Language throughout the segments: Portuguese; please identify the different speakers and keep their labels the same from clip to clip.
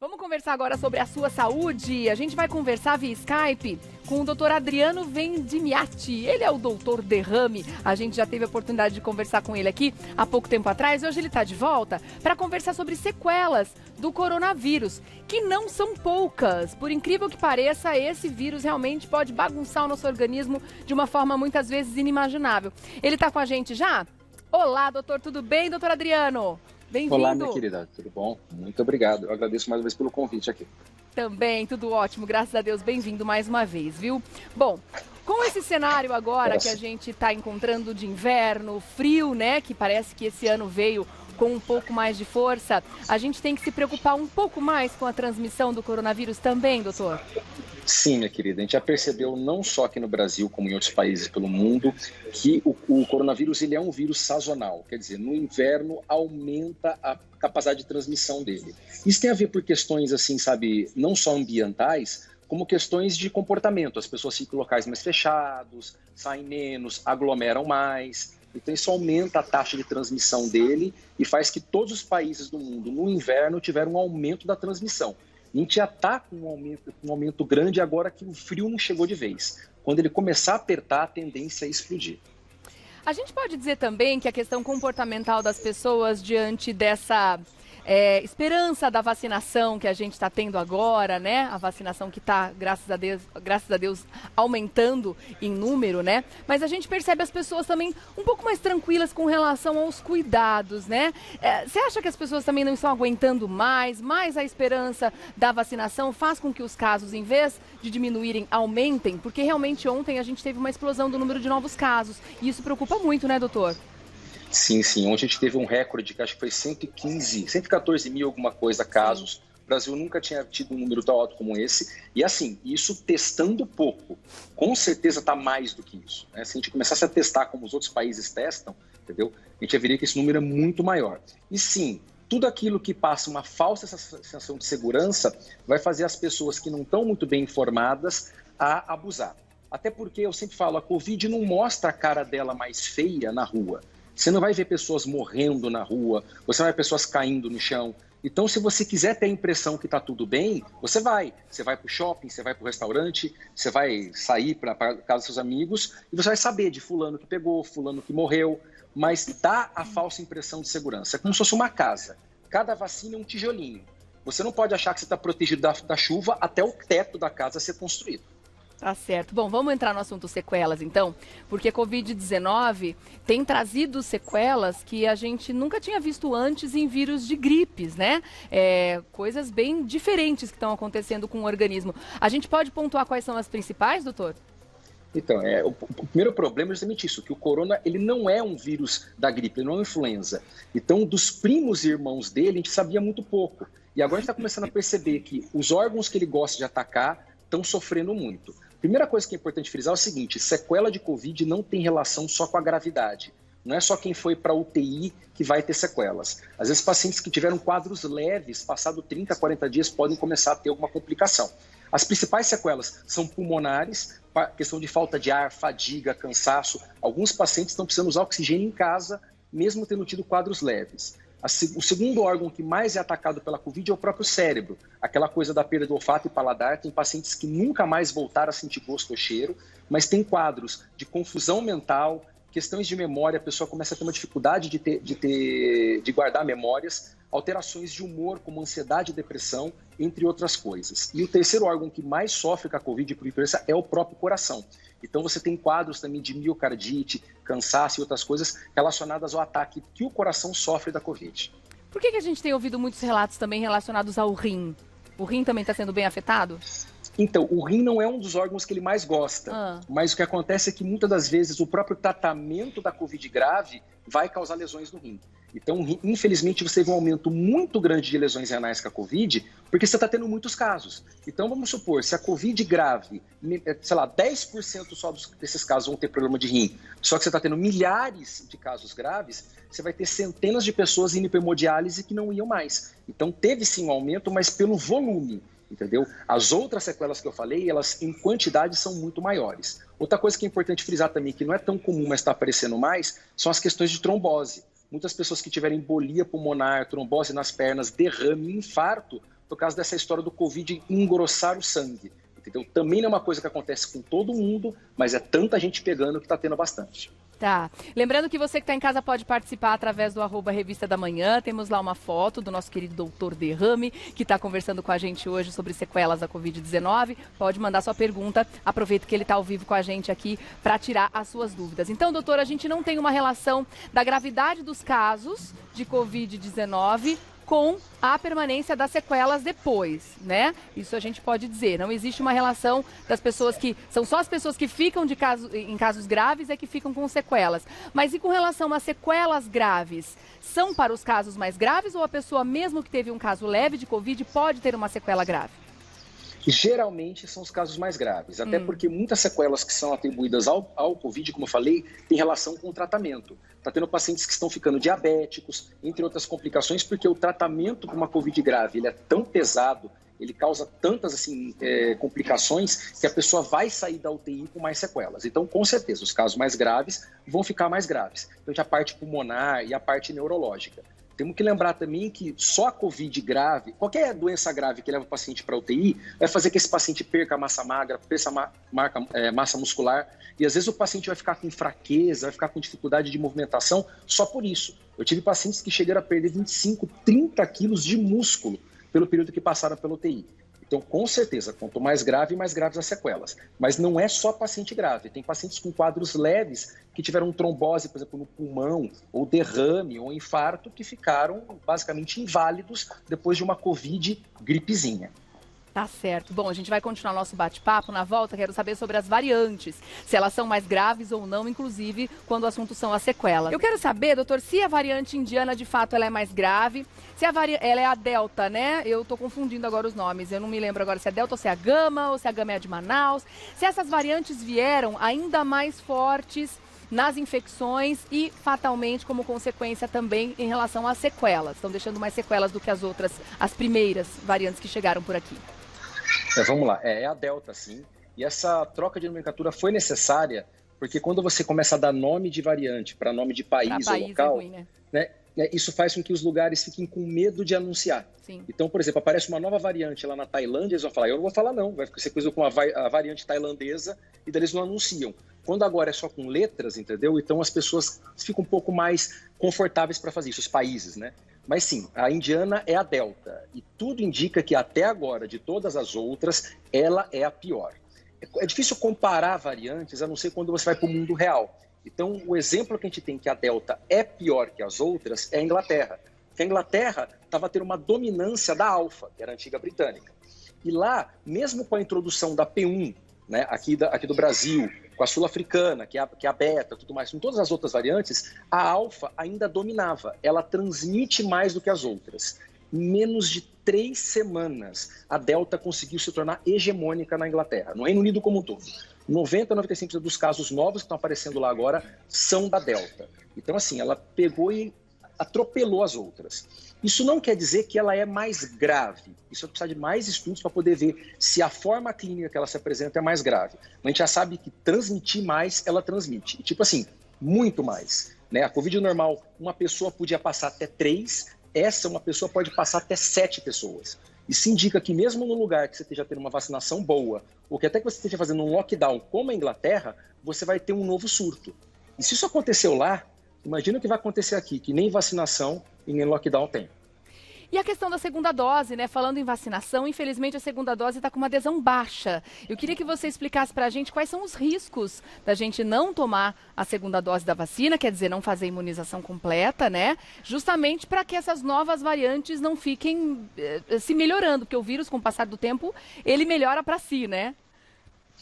Speaker 1: Vamos conversar agora sobre a sua saúde. A gente vai conversar via Skype com o Dr. Adriano Vendimiati. Ele é o doutor Derrame. A gente já teve a oportunidade de conversar com ele aqui há pouco tempo atrás. Hoje ele está de volta para conversar sobre sequelas do coronavírus, que não são poucas. Por incrível que pareça, esse vírus realmente pode bagunçar o nosso organismo de uma forma muitas vezes inimaginável. Ele está com a gente já? Olá, doutor, tudo bem, doutor Adriano? Bem-vindo.
Speaker 2: Olá, minha querida, tudo bom? Muito obrigado. Eu agradeço mais uma vez pelo convite aqui.
Speaker 1: Também, tudo ótimo, graças a Deus. Bem-vindo mais uma vez, viu? Bom, com esse cenário agora que a gente está encontrando de inverno, frio, né? Que parece que esse ano veio com um pouco mais de força, a gente tem que se preocupar um pouco mais com a transmissão do coronavírus também, doutor?
Speaker 2: Sim, minha querida, a gente já percebeu não só aqui no Brasil, como em outros países pelo mundo, que o coronavírus ele é um vírus sazonal, quer dizer, no inverno aumenta a capacidade de transmissão dele. Isso tem a ver por questões assim, sabe, não só ambientais, como questões de comportamento. As pessoas ficam em locais mais fechados, saem menos, aglomeram mais. Então isso aumenta a taxa de transmissão dele e faz que todos os países do mundo no inverno tiveram um aumento da transmissão. A gente já está com um aumento grande agora que o frio não chegou de vez. Quando ele começar a apertar, a tendência é explodir.
Speaker 1: A gente pode dizer também que a questão comportamental das pessoas diante dessa esperança da vacinação que a gente está tendo agora, né? A vacinação que está, graças a Deus, aumentando em número, né? Mas a gente percebe as pessoas também um pouco mais tranquilas com relação aos cuidados, né? Você acha que as pessoas também não estão aguentando mais a esperança da vacinação faz com que os casos, em vez de diminuírem, aumentem? Porque realmente ontem a gente teve uma explosão do número de novos casos e isso preocupa muito, né, doutor?
Speaker 2: Sim. Ontem a gente teve um recorde que acho que foi 114 mil alguma coisa casos. O Brasil nunca tinha tido um número tão alto como esse. E assim, isso testando pouco. Com certeza está mais do que isso, né? Se a gente começasse a testar como os outros países testam, entendeu? A gente já veria que esse número é muito maior. E sim, tudo aquilo que passa uma falsa sensação de segurança vai fazer as pessoas que não estão muito bem informadas a abusar. Até porque eu sempre falo, a Covid não mostra a cara dela mais feia na rua. Você não vai ver pessoas morrendo na rua, você não vai ver pessoas caindo no chão. Então, se você quiser ter a impressão que está tudo bem, você vai. Você vai para o shopping, você vai para o restaurante, você vai sair para a casa dos seus amigos e você vai saber de fulano que pegou, fulano que morreu, mas dá a falsa impressão de segurança. É como se fosse uma casa. Cada vacina é um tijolinho. Você não pode achar que você está protegido da chuva até o teto da casa ser construído.
Speaker 1: Tá certo. Bom, vamos entrar no assunto sequelas, então, porque a Covid-19 tem trazido sequelas que a gente nunca tinha visto antes em vírus de gripes, né? Coisas bem diferentes que estão acontecendo com o organismo. A gente pode pontuar quais são as principais, doutor?
Speaker 2: Então, o primeiro problema é justamente isso, que o corona ele não é um vírus da gripe, ele não é uma influenza. Então, dos primos e irmãos dele, a gente sabia muito pouco. E agora a gente está começando a perceber que os órgãos que ele gosta de atacar estão sofrendo muito. Primeira coisa que é importante frisar é o seguinte, sequela de Covid não tem relação só com a gravidade. Não é só quem foi para a UTI que vai ter sequelas. Às vezes, pacientes que tiveram quadros leves, passado 30, 40 dias, podem começar a ter alguma complicação. As principais sequelas são pulmonares, questão de falta de ar, fadiga, cansaço. Alguns pacientes estão precisando usar oxigênio em casa, mesmo tendo tido quadros leves. O segundo órgão que mais é atacado pela Covid é o próprio cérebro. Aquela coisa da perda do olfato e paladar. Tem pacientes que nunca mais voltaram a sentir gosto ou cheiro, mas tem quadros de confusão mental, questões de memória, a pessoa começa a ter uma dificuldade de guardar memórias, alterações de humor, como ansiedade e depressão, entre outras coisas. E o terceiro órgão que mais sofre com a Covid, por influência, é o próprio coração. Então você tem quadros também de miocardite, cansaço e outras coisas relacionadas ao ataque que o coração sofre da Covid.
Speaker 1: Por que a gente tem ouvido muitos relatos também relacionados ao rim? O rim também está sendo bem afetado?
Speaker 2: Então, o rim não é um dos órgãos que ele mais gosta, mas o que acontece é que muitas das vezes o próprio tratamento da Covid grave vai causar lesões no rim. Então, infelizmente, você teve um aumento muito grande de lesões renais com a Covid, porque você está tendo muitos casos. Então, vamos supor, se a Covid grave, sei lá, 10% só desses casos vão ter problema de rim, só que você está tendo milhares de casos graves, você vai ter centenas de pessoas indo para hemodiálise que não iam mais. Então, teve sim um aumento, mas pelo volume. Entendeu? As outras sequelas que eu falei, elas em quantidade são muito maiores. Outra coisa que é importante frisar também, que não é tão comum, mas está aparecendo mais, são as questões de trombose. Muitas pessoas que tiverem embolia pulmonar, trombose nas pernas, derrame, infarto, por causa dessa história do Covid engrossar o sangue. Entendeu? Também não é uma coisa que acontece com todo mundo, mas é tanta gente pegando que está tendo bastante.
Speaker 1: Tá. Lembrando que você que está em casa pode participar através do @Revista da Manhã. Temos lá uma foto do nosso querido doutor Derrame, que está conversando com a gente hoje sobre sequelas da Covid-19. Pode mandar sua pergunta. Aproveita que ele está ao vivo com a gente aqui para tirar as suas dúvidas. Então, doutor, a gente não tem uma relação da gravidade dos casos de Covid-19 com a permanência das sequelas depois, né? Isso a gente pode dizer. Não existe uma relação das pessoas que... São só as pessoas que ficam em casos graves é que ficam com sequelas. Mas e com relação às sequelas graves? São para os casos mais graves ou a pessoa, mesmo que teve um caso leve de Covid, pode ter uma sequela grave?
Speaker 2: Geralmente são os casos mais graves, até porque muitas sequelas que são atribuídas ao Covid, como eu falei, tem relação com o tratamento. Está tendo pacientes que estão ficando diabéticos, entre outras complicações, porque o tratamento com uma Covid grave ele é tão pesado, ele causa tantas complicações, que a pessoa vai sair da UTI com mais sequelas. Então, com certeza, os casos mais graves vão ficar mais graves. Então, a parte pulmonar e a parte neurológica. Temos que lembrar também que só a Covid grave, qualquer doença grave que leva o paciente para a UTI, vai fazer que esse paciente perca massa magra, perca massa muscular, e às vezes o paciente vai ficar com fraqueza, vai ficar com dificuldade de movimentação só por isso. Eu tive pacientes que chegaram a perder 25, 30 quilos de músculo pelo período que passaram pela UTI. Então, com certeza, quanto mais grave, mais graves as sequelas. Mas não é só paciente grave. Tem pacientes com quadros leves que tiveram trombose, por exemplo, no pulmão, ou derrame, ou infarto, que ficaram basicamente inválidos depois de uma Covid gripezinha.
Speaker 1: Tá certo. Bom, a gente vai continuar nosso bate-papo. Na volta, quero saber sobre as variantes, se elas são mais graves ou não, inclusive quando o assunto são as sequelas. Eu quero saber, doutor, se a variante indiana, de fato, ela é mais grave, se ela é a Delta, né? Eu tô confundindo agora os nomes, eu não me lembro agora se é Delta ou se é a Gama, ou se a Gama é a de Manaus. Se essas variantes vieram ainda mais fortes nas infecções e, fatalmente, como consequência também em relação às sequelas. Estão deixando mais sequelas do que as outras, as primeiras variantes que chegaram por aqui.
Speaker 2: Vamos lá, é a Delta, sim. E essa troca de nomenclatura foi necessária porque quando você começa a dar nome de variante para nome de país ou local,
Speaker 1: é ruim,
Speaker 2: né, isso faz com que os lugares fiquem com medo de anunciar.
Speaker 1: Sim.
Speaker 2: Então, por exemplo, aparece uma nova variante lá na Tailândia, eles vão falar, eu não vou falar não, vai ser coisa com a variante tailandesa, e daí eles não anunciam. Quando agora é só com letras, entendeu? Então as pessoas ficam um pouco mais confortáveis para fazer isso, os países, né? Mas sim, a indiana é a Delta, e tudo indica que até agora, de todas as outras, ela é a pior. É difícil comparar variantes, a não ser quando você vai para o mundo real. Então, o exemplo que a gente tem que a Delta é pior que as outras é a Inglaterra. Porque a Inglaterra estava tendo uma dominância da Alfa, que era a antiga britânica. E lá, mesmo com a introdução da P1, né, aqui do Brasil, com a sul-africana, que é a beta, tudo mais, com todas as outras variantes, a Alfa ainda dominava. Ela transmite mais do que as outras. Em menos de 3 semanas, a Delta conseguiu se tornar hegemônica na Inglaterra, no Reino Unido como um todo. 90 a 95% dos casos novos que estão aparecendo lá agora são da Delta. Então, assim, ela pegou e atropelou as outras. Isso não quer dizer que ela é mais grave. Isso vai precisar de mais estudos para poder ver se a forma clínica que ela se apresenta é mais grave. Mas a gente já sabe que transmitir mais, ela transmite. E, tipo assim, muito mais. Né? A Covid normal, uma pessoa podia passar até 3, essa uma pessoa pode passar até 7 pessoas. Isso indica que mesmo no lugar que você esteja tendo uma vacinação boa, ou que até que você esteja fazendo um lockdown como a Inglaterra, você vai ter um novo surto. E se isso aconteceu lá, imagina o que vai acontecer aqui, que nem vacinação e nem lockdown tem.
Speaker 1: E a questão da segunda dose, né? Falando em vacinação, infelizmente a segunda dose está com uma adesão baixa. Eu queria que você explicasse para a gente quais são os riscos da gente não tomar a segunda dose da vacina, quer dizer, não fazer a imunização completa, né? Justamente para que essas novas variantes não fiquem se melhorando, porque o vírus, com o passar do tempo, ele melhora para si, né?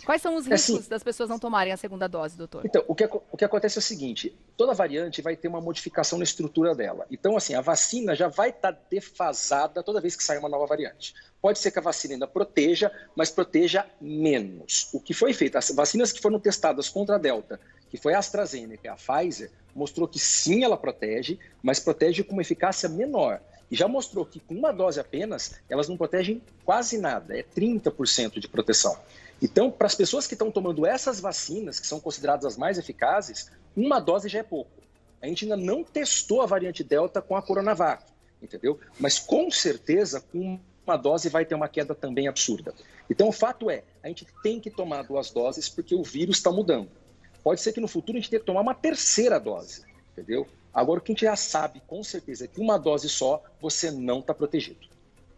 Speaker 1: Quais são os riscos das pessoas não tomarem a segunda dose, doutor?
Speaker 2: Então, o que acontece é o seguinte, toda variante vai ter uma modificação na estrutura dela. Então, assim, a vacina já vai estar defasada toda vez que sai uma nova variante. Pode ser que a vacina ainda proteja, mas proteja menos. O que foi feito, as vacinas que foram testadas contra a Delta, que foi a AstraZeneca e a Pfizer, mostrou que sim, ela protege, mas protege com uma eficácia menor. E já mostrou que com uma dose apenas, elas não protegem quase nada, é 30% de proteção. Então, para as pessoas que estão tomando essas vacinas, que são consideradas as mais eficazes, uma dose já é pouco. A gente ainda não testou a variante Delta com a Coronavac, entendeu? Mas com certeza, com uma dose vai ter uma queda também absurda. Então, o fato é, a gente tem que tomar 2 doses porque o vírus está mudando. Pode ser que no futuro a gente tenha que tomar uma 3ª dose, entendeu? Agora, o que a gente já sabe com certeza é que uma dose só, você não está protegido.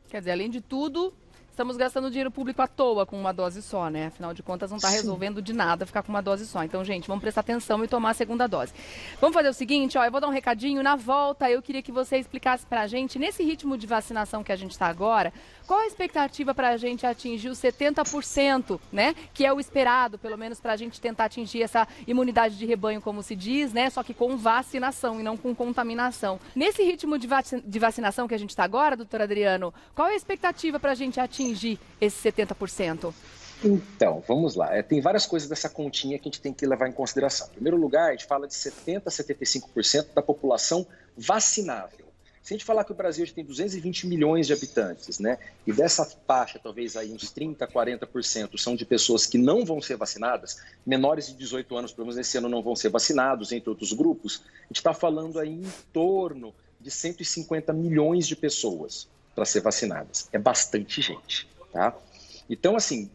Speaker 1: Quer dizer, além de tudo, estamos gastando dinheiro público à toa com uma dose só, né? Afinal de contas, não está resolvendo de nada ficar com uma dose só. Então, gente, vamos prestar atenção e tomar a 2ª dose. Vamos fazer o seguinte, ó, eu vou dar um recadinho. Na volta, eu queria que você explicasse pra gente, nesse ritmo de vacinação que a gente está agora, qual a expectativa para a gente atingir os 70%, né? Que é o esperado, pelo menos para a gente tentar atingir essa imunidade de rebanho, como se diz, né? Só que com vacinação e não com contaminação. Nesse ritmo de vacinação que a gente está agora, doutor Adriano, qual é a expectativa para a gente atingir esses 70%?
Speaker 2: Então, vamos lá. Tem várias coisas dessa continha que a gente tem que levar em consideração. Em primeiro lugar, a gente fala de 70% a 75% da população vacinável. Se a gente falar que o Brasil tem 220 milhões de habitantes, né? E dessa faixa, talvez aí uns 30%, 40% são de pessoas que não vão ser vacinadas, menores de 18 anos, pelo menos esse ano, não vão ser vacinados, entre outros grupos, a gente está falando aí em torno de 150 milhões de pessoas para ser vacinadas. É bastante gente, tá? Então, assim,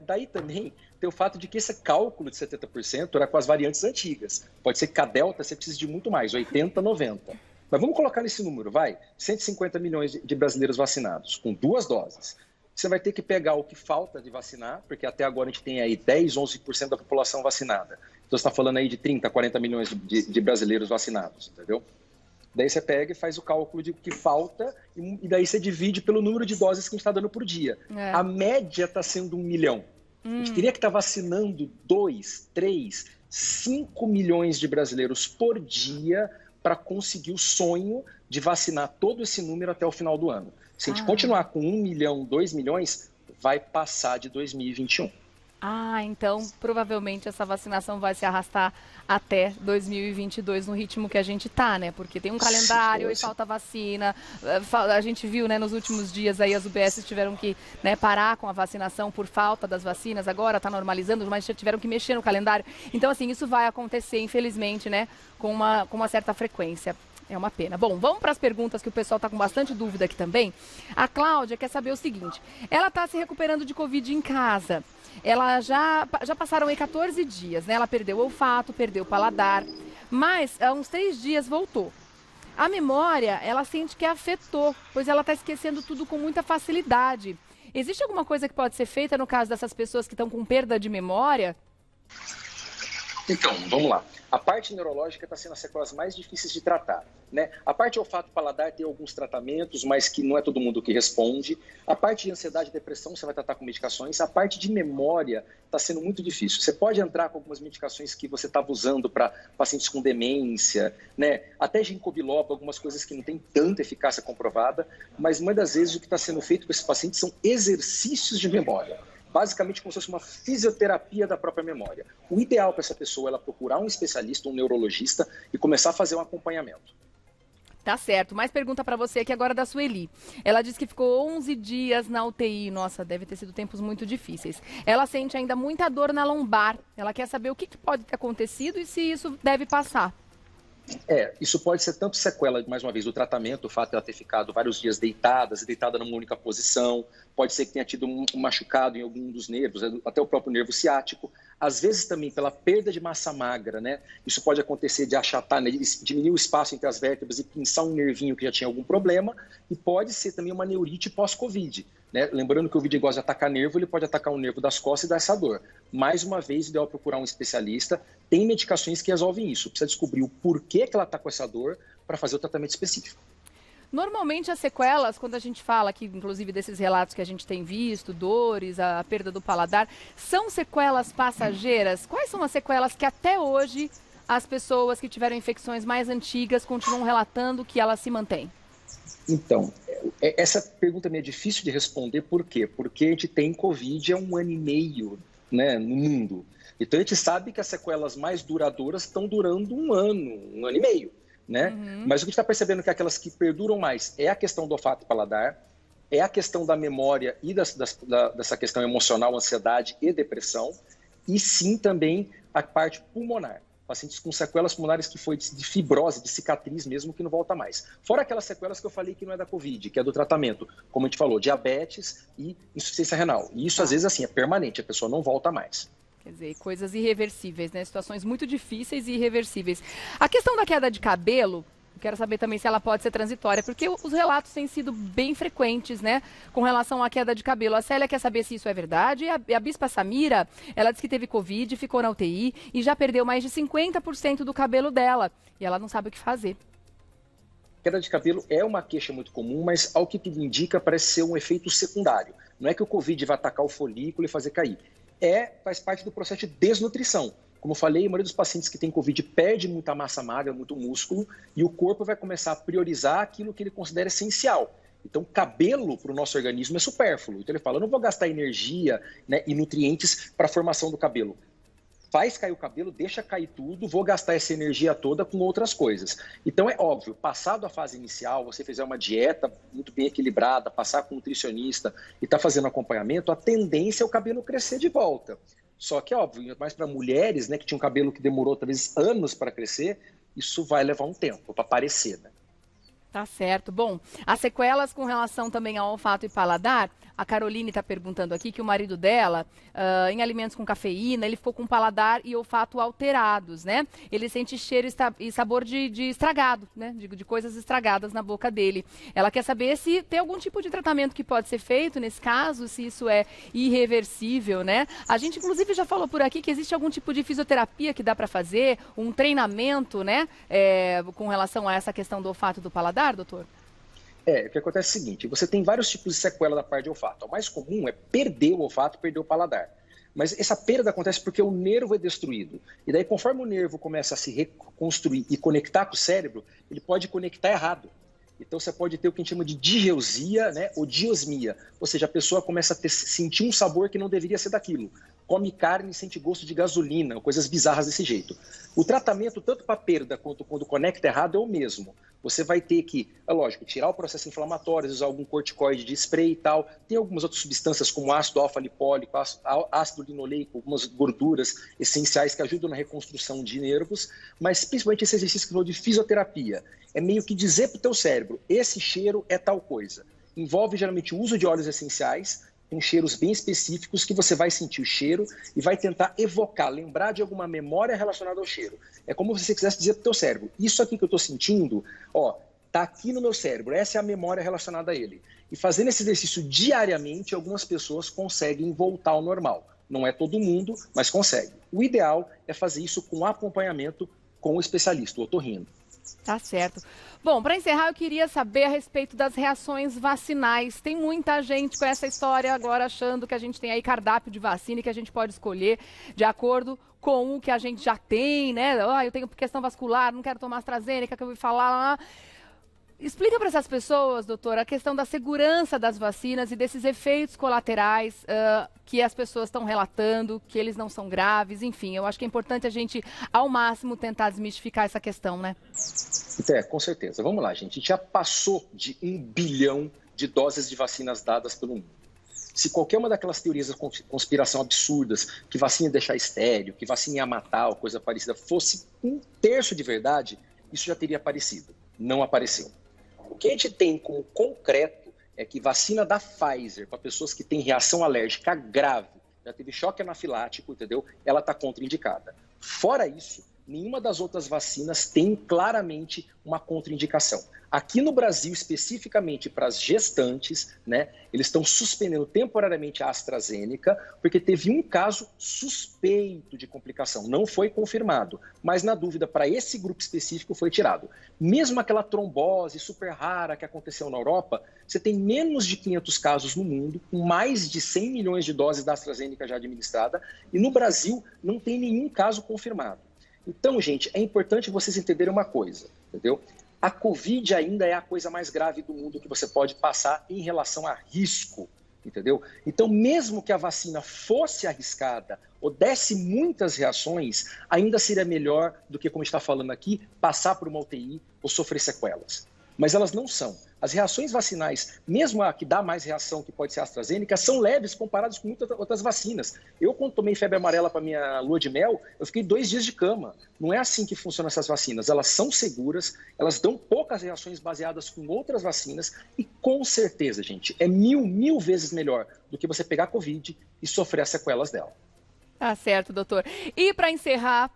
Speaker 2: daí também tem o fato de que esse cálculo de 70% era com as variantes antigas. Pode ser que com a Delta você precise de muito mais, 80, 90. Mas vamos colocar nesse número, vai, 150 milhões de brasileiros vacinados, com 2 doses. Você vai ter que pegar o que falta de vacinar, porque até agora a gente tem aí 10, 11% da população vacinada. Então você está falando aí de 30, 40 milhões de brasileiros vacinados, entendeu? Daí você pega e faz o cálculo de o que falta e daí você divide pelo número de doses que a gente está dando por dia. A média está sendo 1 milhão. A gente teria que estar vacinando 2, 3, 5 milhões de brasileiros por dia para conseguir o sonho de vacinar todo esse número até o final do ano. Se a gente continuar com 1 milhão, 2 milhões, vai passar de 2021.
Speaker 1: Então provavelmente essa vacinação vai se arrastar até 2022 no ritmo que a gente tá, né? Porque tem um calendário e falta vacina. A gente viu, né, nos últimos dias aí as UBS tiveram que, né, parar com a vacinação por falta das vacinas. Agora tá normalizando, mas tiveram que mexer no calendário. Então, assim, isso vai acontecer, infelizmente, né, com uma certa frequência. É uma pena. Bom, vamos para as perguntas que o pessoal está com bastante dúvida aqui também. A Cláudia quer saber o seguinte. Ela está se recuperando de Covid em casa. Ela já passaram aí 14 dias, né? Ela perdeu o olfato, perdeu o paladar, mas há uns 3 dias voltou. A memória, ela sente que afetou, pois ela está esquecendo tudo com muita facilidade. Existe alguma coisa que pode ser feita no caso dessas pessoas que estão com perda de memória?
Speaker 2: Então, vamos lá. A parte neurológica está sendo as sequelas mais difíceis de tratar, né? A parte olfato-paladar tem alguns tratamentos, mas que não é todo mundo que responde. A parte de ansiedade e depressão você vai tratar com medicações. A parte de memória está sendo muito difícil. Você pode entrar com algumas medicações que você estava usando para pacientes com demência, né? Até ginkgo biloba, algumas coisas que não têm tanta eficácia comprovada, mas muitas das vezes o que está sendo feito com esses pacientes são exercícios de memória. Basicamente como se fosse uma fisioterapia da própria memória. O ideal para essa pessoa é ela procurar um especialista, um neurologista e começar a fazer um acompanhamento.
Speaker 1: Tá certo. Mais pergunta para você aqui agora da Sueli. Ela disse que ficou 11 dias na UTI. Nossa, deve ter sido tempos muito difíceis. Ela sente ainda muita dor na lombar. Ela quer saber o que pode ter acontecido e se isso deve passar.
Speaker 2: Isso pode ser tanto sequela, mais uma vez, do tratamento, o fato de ela ter ficado vários dias deitada numa única posição, pode ser que tenha tido um machucado em algum dos nervos, até o próprio nervo ciático, às vezes também pela perda de massa magra, né? Isso pode acontecer de achatar, né, diminuir o espaço entre as vértebras e pinçar um nervinho que já tinha algum problema, e pode ser também uma neurite pós-Covid. Né? Lembrando que o Covid gosta de atacar nervo, ele pode atacar o nervo das costas e dar essa dor. Mais uma vez, ideal procurar um especialista. Tem medicações que resolvem isso. Precisa descobrir o porquê que ela está com essa dor para fazer o tratamento específico.
Speaker 1: Normalmente as sequelas, quando a gente fala aqui, inclusive desses relatos que a gente tem visto, dores, a perda do paladar, são sequelas passageiras? Quais são as sequelas que até hoje as pessoas que tiveram infecções mais antigas continuam relatando que elas se mantêm?
Speaker 2: Então, essa pergunta é difícil de responder, por quê? Porque a gente tem Covid há 1 ano e meio, né, no mundo. Então a gente sabe que as sequelas mais duradouras estão durando 1 ano e meio, né? Mas o que a gente está percebendo é que aquelas que perduram mais é a questão do olfato e paladar, é a questão da memória e dessa questão emocional, ansiedade e depressão, e sim também a parte pulmonar. pacientes com sequelas pulmonares que foi de fibrose, de cicatriz mesmo, que não volta mais. Fora aquelas sequelas que eu falei que não é da Covid, que é do tratamento, como a gente falou, diabetes e insuficiência renal. E isso, às vezes, assim, é permanente, a pessoa não volta mais.
Speaker 1: Quer dizer, coisas irreversíveis, né? Situações muito difíceis e irreversíveis. A questão da queda de cabelo, quero saber também se ela pode ser transitória, porque os relatos têm sido bem frequentes, né, com relação à queda de cabelo. A Célia quer saber se isso é verdade. E a Bispa Samira, ela disse que teve Covid, ficou na UTI e já perdeu mais de 50% do cabelo dela. E ela não sabe o que fazer.
Speaker 2: Queda de cabelo é uma queixa muito comum, mas ao que tudo indica, parece ser um efeito secundário. Não é que o Covid vai atacar o folículo e fazer cair. Faz parte do processo de desnutrição. Como eu falei, a maioria dos pacientes que tem Covid perde muita massa magra, muito músculo, e o corpo vai começar a priorizar aquilo que ele considera essencial. Então, cabelo para o nosso organismo é supérfluo. Então, ele fala, eu não vou gastar energia, né, e nutrientes para a formação do cabelo. Faz cair o cabelo, deixa cair tudo, vou gastar essa energia toda com outras coisas. Então, é óbvio, passado a fase inicial, você fizer uma dieta muito bem equilibrada, passar com um nutricionista e está fazendo acompanhamento, a tendência é o cabelo crescer de volta. Só que, óbvio, mais para mulheres, né, que tinham cabelo que demorou talvez anos para crescer, isso vai levar um tempo para aparecer, né?
Speaker 1: Tá certo. Bom, as sequelas com relação também ao olfato e paladar, a Caroline está perguntando aqui que o marido dela, em alimentos com cafeína, ele ficou com paladar e olfato alterados, né? Ele sente cheiro e sabor de estragado, né? De coisas estragadas na boca dele. Ela quer saber se tem algum tipo de tratamento que pode ser feito nesse caso, se isso é irreversível, né? A gente, inclusive, já falou por aqui que existe algum tipo de fisioterapia que dá para fazer, um treinamento, né? Com relação a essa questão do olfato e do paladar, doutor?
Speaker 2: O que acontece é o seguinte, você tem vários tipos de sequela da parte de olfato. O mais comum é perder o olfato, perder o paladar. Mas essa perda acontece porque o nervo é destruído. E daí, conforme o nervo começa a se reconstruir e conectar com o cérebro, ele pode conectar errado. Então, você pode ter o que a gente chama de digeusia, né, ou diosmia. Ou seja, a pessoa começa a sentir um sabor que não deveria ser daquilo. Come carne e sente gosto de gasolina, coisas bizarras desse jeito. O tratamento, tanto para perda quanto quando conecta errado, é o mesmo. Você vai ter que, é lógico, tirar o processo inflamatório, usar algum corticoide de spray e tal. Tem algumas outras substâncias, como ácido alfa-lipólico, ácido linoleico, algumas gorduras essenciais que ajudam na reconstrução de nervos. Mas, principalmente, esse exercício que eu falou de fisioterapia. É meio que dizer para o teu cérebro, esse cheiro é tal coisa. Envolve, geralmente, o uso de óleos essenciais, tem cheiros bem específicos que você vai sentir o cheiro e vai tentar evocar, lembrar de alguma memória relacionada ao cheiro. É como se você quisesse dizer para o teu cérebro, isso aqui que eu estou sentindo, está aqui no meu cérebro, essa é a memória relacionada a ele. E fazendo esse exercício diariamente, algumas pessoas conseguem voltar ao normal. Não é todo mundo, mas consegue. O ideal é fazer isso com acompanhamento com o especialista, o otorrino.
Speaker 1: Tá certo. Bom, para encerrar, eu queria saber a respeito das reações vacinais. Tem muita gente com essa história agora achando que a gente tem aí cardápio de vacina e que a gente pode escolher de acordo com o que a gente já tem, né? Eu tenho questão vascular, não quero tomar AstraZeneca, que eu vou falar. Explica para essas pessoas, doutora, a questão da segurança das vacinas e desses efeitos colaterais que as pessoas estão relatando, que eles não são graves, enfim. Eu acho que é importante a gente, ao máximo, tentar desmistificar essa questão, né?
Speaker 2: Com certeza. Vamos lá, gente. A gente já passou de 1 bilhão de doses de vacinas dadas pelo mundo. Se qualquer uma daquelas teorias de conspiração absurdas, que vacina ia deixar estéril, que vacina ia matar ou coisa parecida, fosse 1/3 de verdade, isso já teria aparecido. Não apareceu. O que a gente tem como concreto é que vacina da Pfizer para pessoas que têm reação alérgica grave, já teve choque anafilático, entendeu? Ela está contraindicada. Fora isso, nenhuma das outras vacinas tem claramente uma contraindicação. Aqui no Brasil, especificamente para as gestantes, né, eles estão suspendendo temporariamente a AstraZeneca, porque teve um caso suspeito de complicação, não foi confirmado, mas na dúvida, para esse grupo específico foi tirado. Mesmo aquela trombose super rara que aconteceu na Europa, você tem menos de 500 casos no mundo, com mais de 100 milhões de doses da AstraZeneca já administrada, e no Brasil não tem nenhum caso confirmado. Então, gente, é importante vocês entenderem uma coisa, entendeu? A Covid ainda é a coisa mais grave do mundo que você pode passar em relação a risco, entendeu? Então, mesmo que a vacina fosse arriscada ou desse muitas reações, ainda seria melhor do que, como a gente está falando aqui, passar por uma UTI ou sofrer sequelas. Mas elas não são. As reações vacinais, mesmo a que dá mais reação, que pode ser a AstraZeneca, são leves comparadas com muitas outras vacinas. Eu, quando tomei febre amarela para minha lua de mel, eu fiquei 2 dias de cama. Não é assim que funcionam essas vacinas. Elas são seguras, elas dão poucas reações baseadas com outras vacinas e, com certeza, gente, é mil vezes melhor do que você pegar Covid e sofrer as sequelas dela.
Speaker 1: Tá certo, doutor. E para encerrar,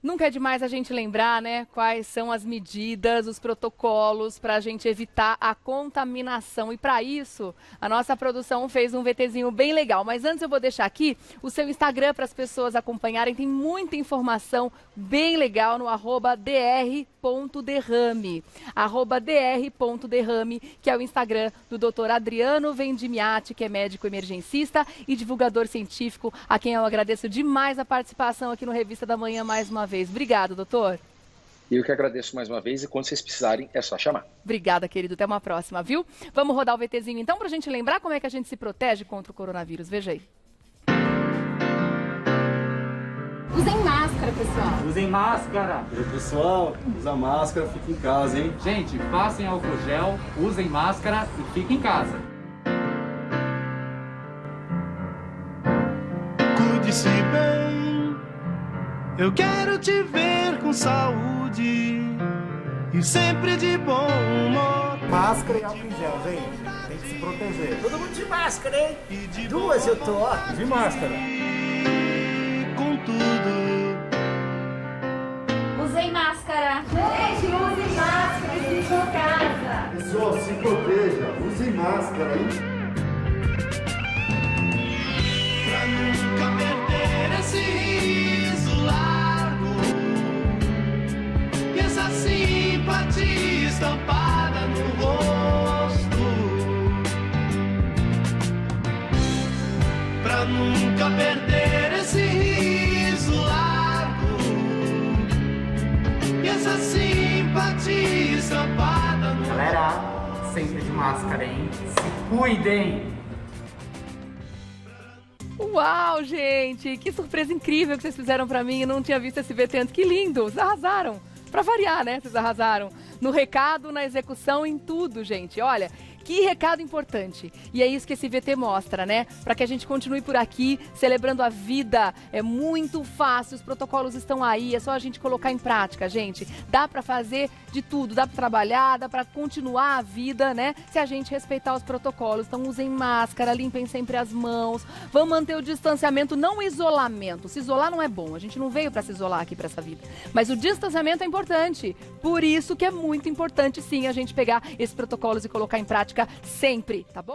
Speaker 1: nunca é demais a gente lembrar, né, quais são as medidas, os protocolos para a gente evitar a contaminação. E para isso, a nossa produção fez um VTzinho bem legal. Mas antes eu vou deixar aqui o seu Instagram para as pessoas acompanharem. Tem muita informação bem legal no @dr.derrame. @dr.derrame, que é o Instagram do Dr. Adriano Vendimiati, que é médico emergencista e divulgador científico, a quem eu agradeço demais a participação aqui no Revista da Manhã mais uma vez. Obrigado, doutor.
Speaker 2: Eu que agradeço mais uma vez e quando vocês precisarem é só chamar.
Speaker 1: Obrigada, querido. Até uma próxima, viu? Vamos rodar o VTzinho então para a gente lembrar como é que a gente se protege contra o coronavírus. Veja aí.
Speaker 3: Usem máscara, pessoal.
Speaker 4: Usem máscara.
Speaker 5: E aí, pessoal, usa máscara, fica em casa, hein?
Speaker 4: Gente, passem álcool gel, usem máscara e fiquem em casa.
Speaker 6: Cuide-se bem, eu quero te ver com saúde e sempre de bom humor.
Speaker 7: Máscara e álcool em gel, gente. Tem que se proteger.
Speaker 8: Todo mundo de máscara, hein? 2 eu tô, ó.
Speaker 7: De máscara.
Speaker 6: Com tudo.
Speaker 3: Usem máscara. Gente, usem máscara em sua casa.
Speaker 5: Pessoal, se proteja, use máscara, hein?
Speaker 6: Pra nunca perder esse riso largo e essa simpatia estampada no rosto. Pra nunca perder esse riso largo e essa simpatia estampada no
Speaker 4: Galera, sempre de máscara, hein? Se cuidem!
Speaker 1: Uau, gente! Que surpresa incrível que vocês fizeram pra mim. Eu não tinha visto esse VT antes. Que lindo! Vocês arrasaram. Pra variar, né? Vocês arrasaram. No recado, na execução, em tudo, gente. Olha, que recado importante. E é isso que esse VT mostra, né? Para que a gente continue por aqui, celebrando a vida. É muito fácil, os protocolos estão aí, é só a gente colocar em prática, gente. Dá para fazer de tudo, dá para trabalhar, dá para continuar a vida, né? Se a gente respeitar os protocolos. Então usem máscara, limpem sempre as mãos. Vamos manter o distanciamento, não o isolamento. Se isolar não é bom, a gente não veio para se isolar aqui para essa vida. Mas o distanciamento é importante. Por isso que é muito importante, sim, a gente pegar esses protocolos e colocar em prática sempre, tá bom?